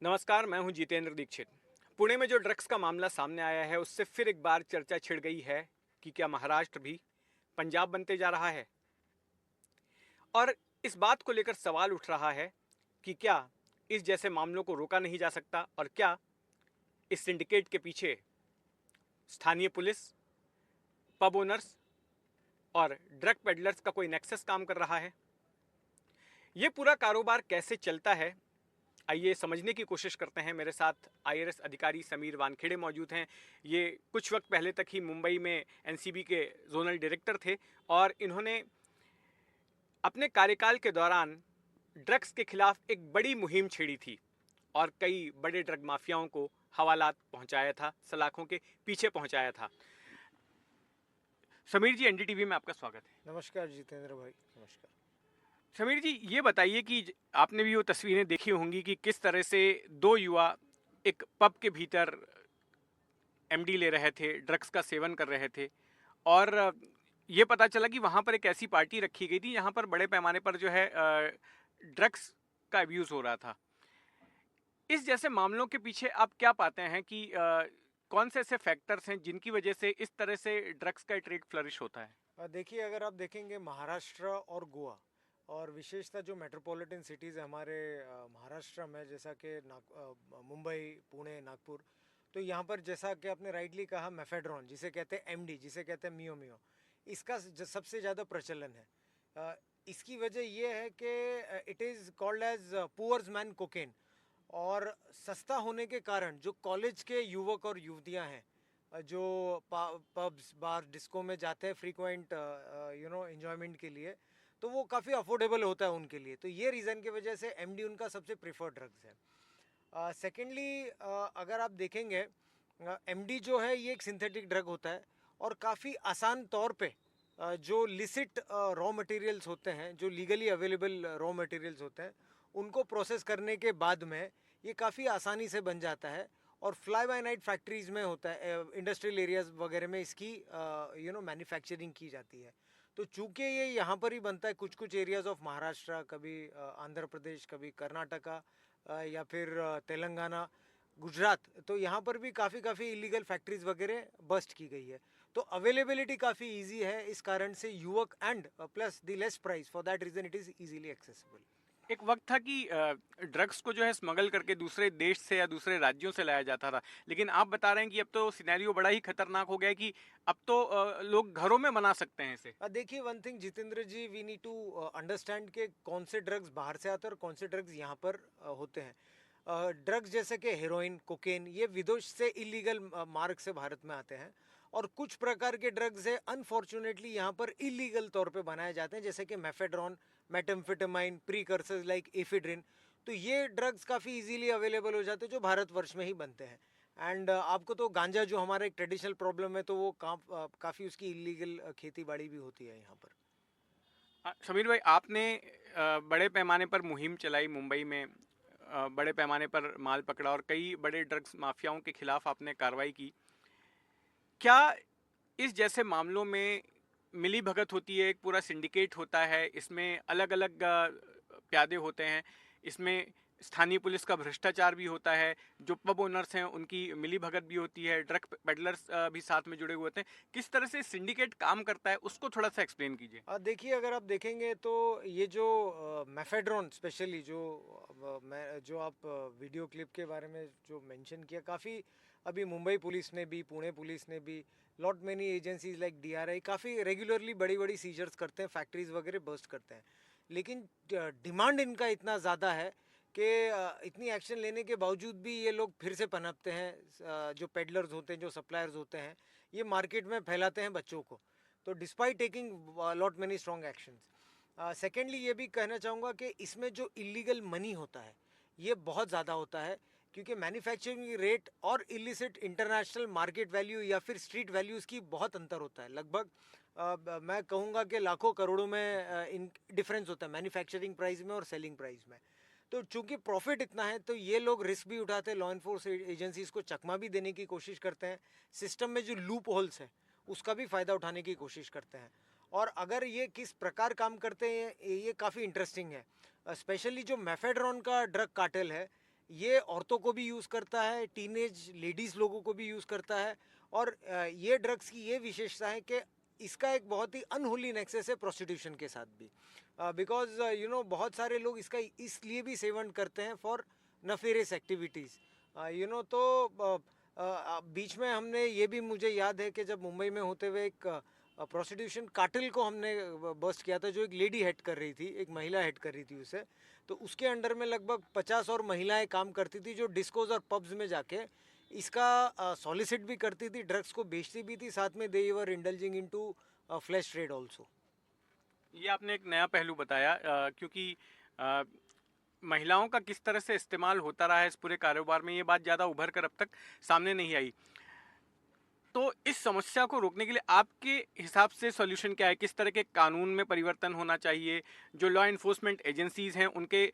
नमस्कार, मैं हूं जितेंद्र दीक्षित। पुणे में जो ड्रग्स का मामला सामने आया है उससे फिर एक बार चर्चा छिड़ गई है कि क्या महाराष्ट्र भी पंजाब बनते जा रहा है। और इस बात को लेकर सवाल उठ रहा है कि क्या इस जैसे मामलों को रोका नहीं जा सकता और क्या इस सिंडिकेट के पीछे स्थानीय पुलिस, पब ओनर्स और ड्रग पेडलर्स का कोई नेक्सस काम कर रहा है। ये पूरा कारोबार कैसे चलता है, आइए समझने की कोशिश करते हैं। मेरे साथ आईआरएस अधिकारी समीर वानखेड़े मौजूद हैं। ये कुछ वक्त पहले तक ही मुंबई में एनसीबी के जोनल डायरेक्टर थे और इन्होंने अपने कार्यकाल के दौरान ड्रग्स के खिलाफ एक बड़ी मुहिम छेड़ी थी और कई बड़े ड्रग माफियाओं को हवालात पहुंचाया था, सलाखों के पीछे पहुंचाया था। समीर जी, एनडीटीवी में आपका स्वागत है। नमस्कार जितेंद्र भाई, नमस्कार। समीर जी, ये बताइए कि आपने भी वो तस्वीरें देखी होंगी कि किस तरह से दो युवा एक पब के भीतर एमडी ले रहे थे, ड्रग्स का सेवन कर रहे थे और ये पता चला कि वहाँ पर एक ऐसी पार्टी रखी गई थी जहाँ पर बड़े पैमाने पर जो है ड्रग्स का अब्यूज़ हो रहा था। इस जैसे मामलों के पीछे आप क्या पाते हैं कि कौन से ऐसे फैक्टर्स हैं जिनकी वजह से इस तरह से ड्रग्स का ट्रेड फ्लरिश होता है? देखिए, अगर आप देखेंगे महाराष्ट्र और गोवा और विशेषतः जो मेट्रोपॉलिटन सिटीज़ है हमारे महाराष्ट्र में, जैसा कि मुंबई, पुणे, नागपुर, तो यहाँ पर जैसा कि आपने राइटली कहा, मेफेड्रॉन जिसे कहते हैं एमडी, जिसे कहते हैं मियो मियो, इसका सबसे ज़्यादा प्रचलन है। इसकी वजह ये है कि it is called as poor's man cocaine, और सस्ता होने के कारण जो कॉलेज के युवक और युवतियां हैं, जो पब्स, बार, डिस्को में जाते हैं फ्रीक्वेंट एंजॉयमेंट के लिए, तो वो काफ़ी अफोर्डेबल होता है उनके लिए। तो ये रीज़न की वजह से एमडी उनका सबसे प्रिफर्ड ड्रग्स है। सेकेंडली, अगर आप देखेंगे, एमडी जो है ये एक सिंथेटिक ड्रग होता है और काफ़ी आसान तौर पे जो लिसिट रॉ मटेरियल्स होते हैं, जो लीगली अवेलेबल रॉ मटेरियल्स होते हैं, उनको प्रोसेस करने के बाद में ये काफ़ी आसानी से बन जाता है और फ्लाई बाय नाइट फैक्ट्रीज में होता है, इंडस्ट्रियल एरियाज वगैरह में इसकी मैन्युफैक्चरिंग की जाती है। तो चूंकि ये यहाँ पर ही बनता है, कुछ कुछ एरियाज ऑफ महाराष्ट्र, कभी आंध्र प्रदेश, कभी कर्नाटका, या फिर तेलंगाना, गुजरात, तो यहाँ पर भी काफ़ी काफ़ी इलीगल फैक्ट्रीज वगैरह बस्ट की गई है। तो अवेलेबिलिटी काफ़ी इजी है, इस कारण से युवक and plus the less price, for that reason it is easily accessible. एक वक्त था कि ड्रग्स को जो है स्मगल करके दूसरे देश से या दूसरे राज्यों से लाया जाता था, लेकिन आप बता रहे हैं कि अब तो सिनेरियो बड़ा ही खतरनाक हो गया है कि अब तो लोग घरों में बना सकते हैं इसे। देखिए, one thing Jitendra ji, we need to understand के कौन से ड्रग्स बाहर से आते हैं और कौन से ड्रग्स यहाँ पर होते हैं। ड्रग्स जैसे कि हेरोइन, कोकेन, ये विदेश से इलीगल मार्ग से भारत में आते हैं, और कुछ प्रकार के ड्रग्स है अनफॉर्चुनेटली यहाँ पर इलीगल तौर पे बनाए जाते हैं, जैसे कि मेफेड्रॉन, मेटम्फेटामाइन, प्रीकर्सर्स लाइक एफिड्रिन। तो ये ड्रग्स काफ़ी इजीली अवेलेबल हो जाते हैं, जो भारतवर्ष में ही बनते हैं। एंड आपको तो गांजा, जो हमारा एक ट्रेडिशनल प्रॉब्लम है, तो वो काफ़ी उसकी इलीगल खेती बाड़ी भी होती है यहाँ पर। समीर भाई, आपने बड़े पैमाने पर मुहिम चलाई मुंबई में, बड़े पैमाने पर माल पकड़ा और कई बड़े ड्रग्स माफियाओं के खिलाफ आपने कार्रवाई की। क्या इस जैसे मामलों में मिली भगत होती है, एक पूरा सिंडिकेट होता है, इसमें अलग अलग प्यादे होते हैं, इसमें स्थानीय पुलिस का भ्रष्टाचार भी होता है, जो पब ओनर्स हैं उनकी मिली भगत भी होती है, ड्रग पेडलर्स भी साथ में जुड़े हुए होते हैं। किस तरह से सिंडिकेट काम करता है उसको थोड़ा सा एक्सप्लेन कीजिए। देखिए, अगर आप देखेंगे तो ये जो मेफेड्रॉन स्पेशली, जो जो आप वीडियो क्लिप के बारे में जो मेंशन किया, काफ़ी अभी मुंबई पुलिस ने भी, पुणे पुलिस ने भी, lot many agencies like DRI काफ़ी रेगुलरली बड़ी बड़ी सीजर्स करते हैं, फैक्ट्रीज वगैरह बर्स्ट करते हैं। लेकिन डिमांड इनका इतना ज़्यादा है कि इतनी एक्शन लेने के बावजूद भी ये लोग फिर से पनपते हैं। जो पेडलर्स होते हैं, जो सप्लायर्स होते हैं, ये मार्केट में फैलाते हैं बच्चों को। तो despite taking lot many strong actions. Secondly, ये भी कहना चाहूँगा कि इसमें जो इलीगल मनी होता है, ये बहुत ज़्यादा होता है, क्योंकि मैन्युफैक्चरिंग रेट और इलिसिट इंटरनेशनल मार्केट वैल्यू या फिर स्ट्रीट वैल्यूज़ की बहुत अंतर होता है। लगभग मैं कहूँगा कि लाखों करोड़ों में इन डिफरेंस होता है मैन्युफैक्चरिंग प्राइस में और सेलिंग प्राइस में। तो चूंकि प्रॉफिट इतना है, तो ये लोग रिस्क भी उठाते हैं, लॉ इन्फोर्स एजेंसीज को चकमा भी देने की कोशिश करते हैं, सिस्टम में जो लूप होल्स है उसका भी फ़ायदा उठाने की कोशिश करते हैं। और अगर ये किस प्रकार काम करते हैं, ये काफ़ी इंटरेस्टिंग है। स्पेशली जो मेफेड्रॉन का ड्रग कार्टेल है, ये औरतों को भी यूज़ करता है, टीनेज लेडीज़ लोगों को भी यूज़ करता है। और ये ड्रग्स की ये विशेषता है कि इसका एक बहुत ही अनहोली नेक्सस है प्रोस्टिट्यूशन के साथ भी। बिकॉज बहुत सारे लोग इसका इसलिए भी सेवन करते हैं फॉर नफेरियस एक्टिविटीज़। तो बीच में हमने ये भी मुझे याद है कि जब मुंबई में होते हुए एक प्रोस्टिट्यूशन कार्टेल को हमने बस्ट किया था, जो एक लेडी हेड कर रही थी, एक महिला हेड कर रही थी उसे। तो उसके अंडर में लगभग 50 और महिलाएं काम करती थी, जो डिस्कोज और पब्स में जाके इसका सॉलिसिट भी करती थी, ड्रग्स को बेचती भी थी, साथ में they were indulging into flesh trade also. ये आपने एक नया पहलू बताया, क्योंकि अ, महिलाओं का किस तरह से इस्तेमाल होता रहा है इस पूरे कारोबार में, ये बात ज़्यादा उभर कर अब तक सामने नहीं आई। तो इस समस्या को रोकने के लिए आपके हिसाब से सॉल्यूशन क्या है? किस तरह के कानून में परिवर्तन होना चाहिए? जो लॉ इन्फोर्समेंट एजेंसीज हैं उनके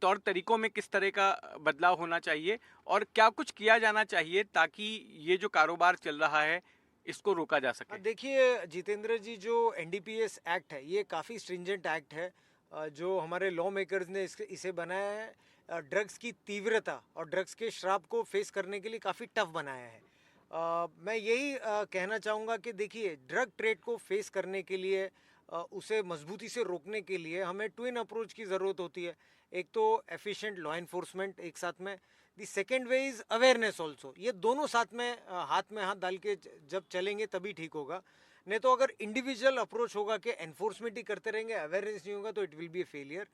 तौर तरीकों में किस तरह का बदलाव होना चाहिए? और क्या कुछ किया जाना चाहिए ताकि ये जो कारोबार चल रहा है इसको रोका जा सके? देखिए जितेंद्र जी, जो एनडीपीएस एक्ट है ये काफ़ी स्ट्रिंजेंट एक्ट है। जो हमारे लॉ मेकर्स ने इसे बनाया है, ड्रग्स की तीव्रता और ड्रग्स के श्राप को फेस करने के लिए काफ़ी टफ बनाया है। मैं यही कहना चाहूँगा कि देखिए, ड्रग ट्रेड को फेस करने के लिए, उसे मजबूती से रोकने के लिए हमें ट्विन अप्रोच की ज़रूरत होती है। एक तो एफिशिएंट लॉ इन्फोर्समेंट एक साथ में, the second way is awareness also. ये दोनों साथ में हाथ डाल के जब चलेंगे तभी ठीक होगा। नहीं तो अगर इंडिविजुअल अप्रोच होगा कि एनफोर्समेंट ही करते रहेंगे, अवेयरनेस नहीं होगा, तो it will be a failure.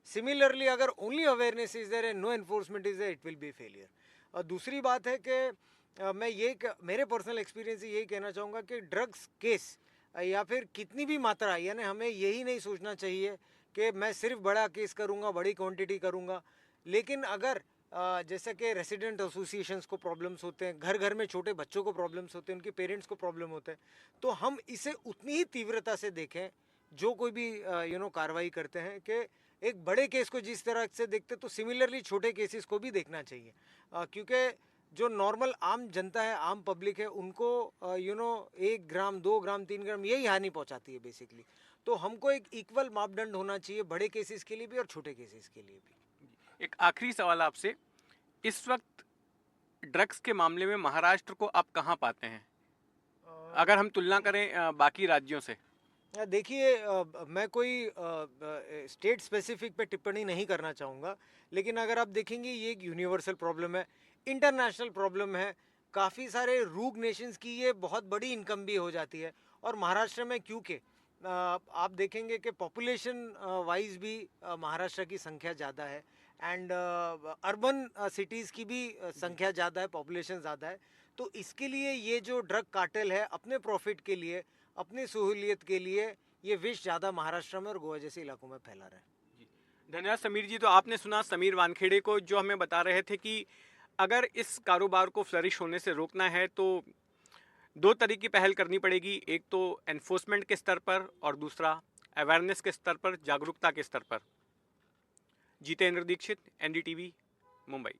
Similarly अगर only awareness is there and no enforcement is there, it will be failure. और दूसरी बात है कि मेरे पर्सनल एक्सपीरियंस से यही कहना चाहूँगा कि ड्रग्स केस या फिर कितनी भी मात्रा, यानी हमें यही नहीं सोचना चाहिए कि मैं सिर्फ बड़ा केस करूँगा, बड़ी क्वांटिटी करूँगा। लेकिन अगर जैसे कि रेसिडेंट एसोसिएशंस को प्रॉब्लम्स होते हैं, घर घर में छोटे बच्चों को प्रॉब्लम्स होते हैं, उनके पेरेंट्स को प्रॉब्लम होते हैं, तो हम इसे उतनी ही तीव्रता से देखें जो कोई भी कार्रवाई करते हैं, कि एक बड़े केस को जिस तरह से देखते तो सिमिलरली छोटे केसेस को भी देखना चाहिए। क्योंकि जो नॉर्मल आम जनता है, आम पब्लिक है, उनको 1 ग्राम 2 ग्राम 3 ग्राम यही हानि पहुंचाती है बेसिकली। तो हमको एक इक्वल मापदंड होना चाहिए बड़े केसेस के लिए भी और छोटे केसेस के लिए भी। एक आखिरी सवाल आपसे, इस वक्त ड्रग्स के मामले में महाराष्ट्र को आप कहाँ पाते हैं अगर हम तुलना करें बाकी राज्यों से? देखिए, मैं कोई स्टेट स्पेसिफिक पे टिप्पणी नहीं करना चाहूँगा, लेकिन अगर आप देखेंगे ये एक यूनिवर्सल प्रॉब्लम है, इंटरनेशनल प्रॉब्लम है। काफ़ी सारे रूग नेशंस की ये बहुत बड़ी इनकम भी हो जाती है। और महाराष्ट्र में क्योंकि आप देखेंगे कि पॉपुलेशन वाइज भी महाराष्ट्र की संख्या ज़्यादा है, एंड अर्बन सिटीज़ की भी संख्या ज़्यादा है, पॉपुलेशन ज़्यादा है। तो इसके लिए ये जो ड्रग कार्टेल है, अपने प्रॉफिट के लिए, अपनी सहूलियत के लिए, ये विष ज़्यादा महाराष्ट्र में और गोवा जैसे इलाकों में फैला रहा है। धन्यवाद समीर जी। तो आपने सुना समीर वानखेड़े को, जो हमें बता रहे थे कि अगर इस कारोबार को फ्लरिश होने से रोकना है तो दो तरह की पहल करनी पड़ेगी। एक तो एनफोर्समेंट के स्तर पर और दूसरा अवेयरनेस के स्तर पर, जागरूकता के स्तर पर। जितेंद्र दीक्षित, एनडीटीवी, मुंबई।